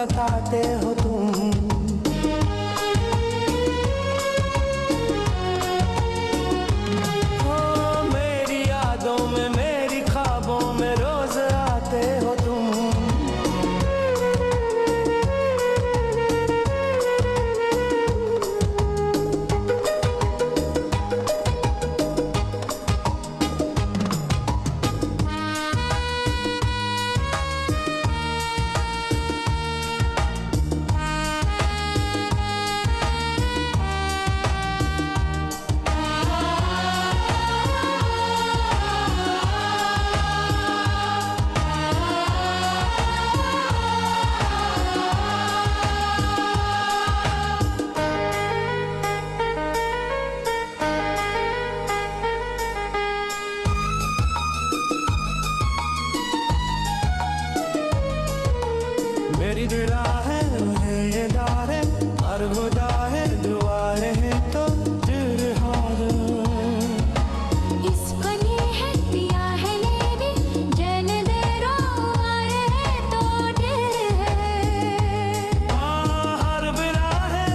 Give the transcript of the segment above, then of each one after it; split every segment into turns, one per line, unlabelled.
सताते हो तुम। हो मेरी यादों में, मेरी ख्वाबों में रोज आते हो तुम। मेरी दुआ है ये दारे और खुदा है दुआ रहे तो दिल हार।
इस बने है पिया है लेवी जन दे रो आ रहे तो दिल है।
हर बिरा है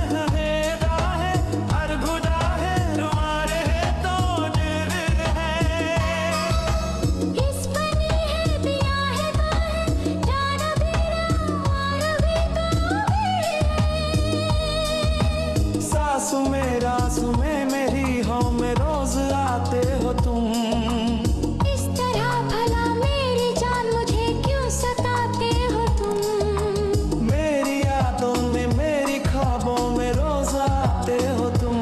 दा है और खुदा है दुआ रहे तो दिल है।
इस बने है पिया है दारे जान भी
सासु मेरा सुमे मेरी हो में रोज आते हो तुम।
इस तरह भला मेरी जान मुझे क्यों सताते हो तुम।
मेरी यादों में, मेरी ख्वाबों में रोज आते हो तुम।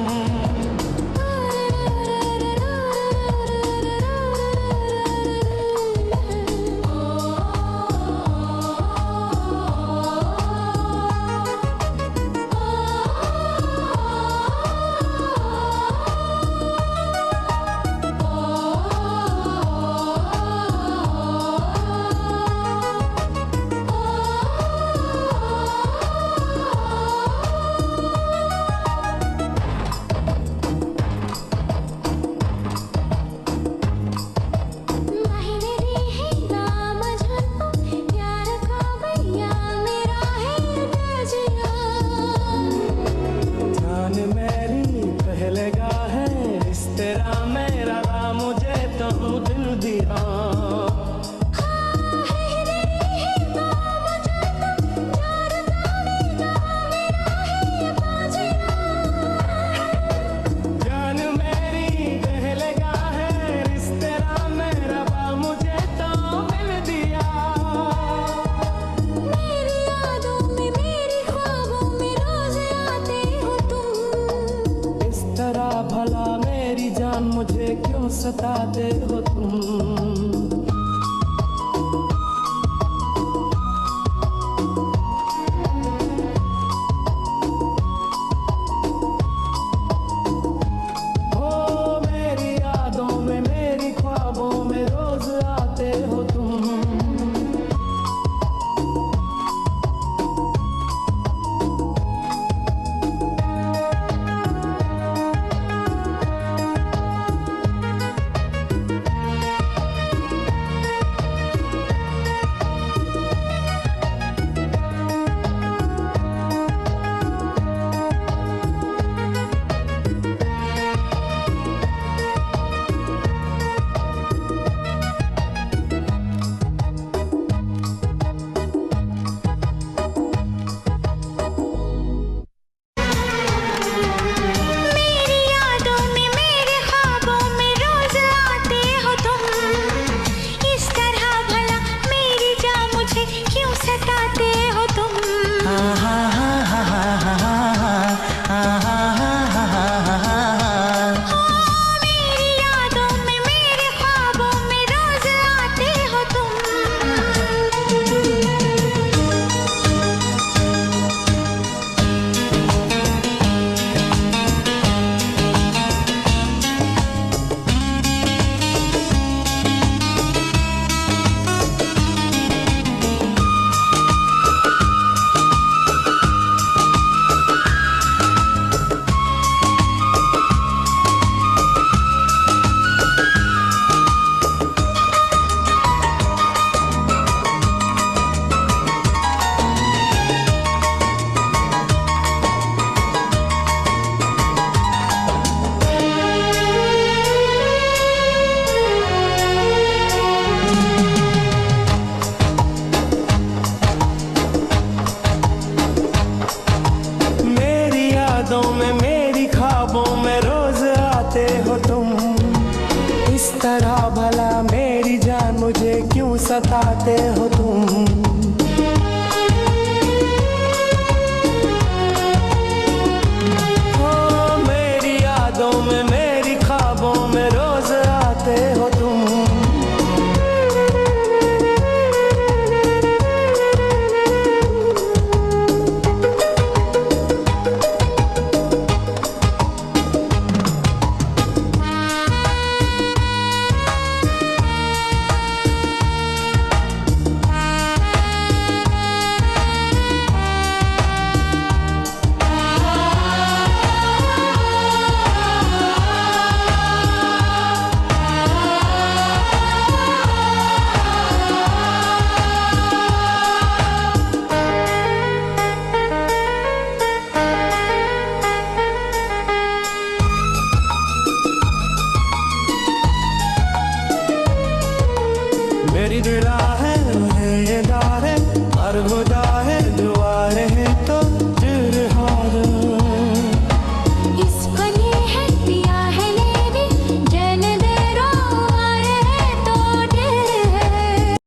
भला मेरी जान मुझे क्यों सताते हो तुम। तुम। इस तरह भला मेरी जान मुझे क्यों सताते हो तुम। ओ मेरी यादों में मेरी ख्वाबों में रोज आते हो तुम। मेरी निगाह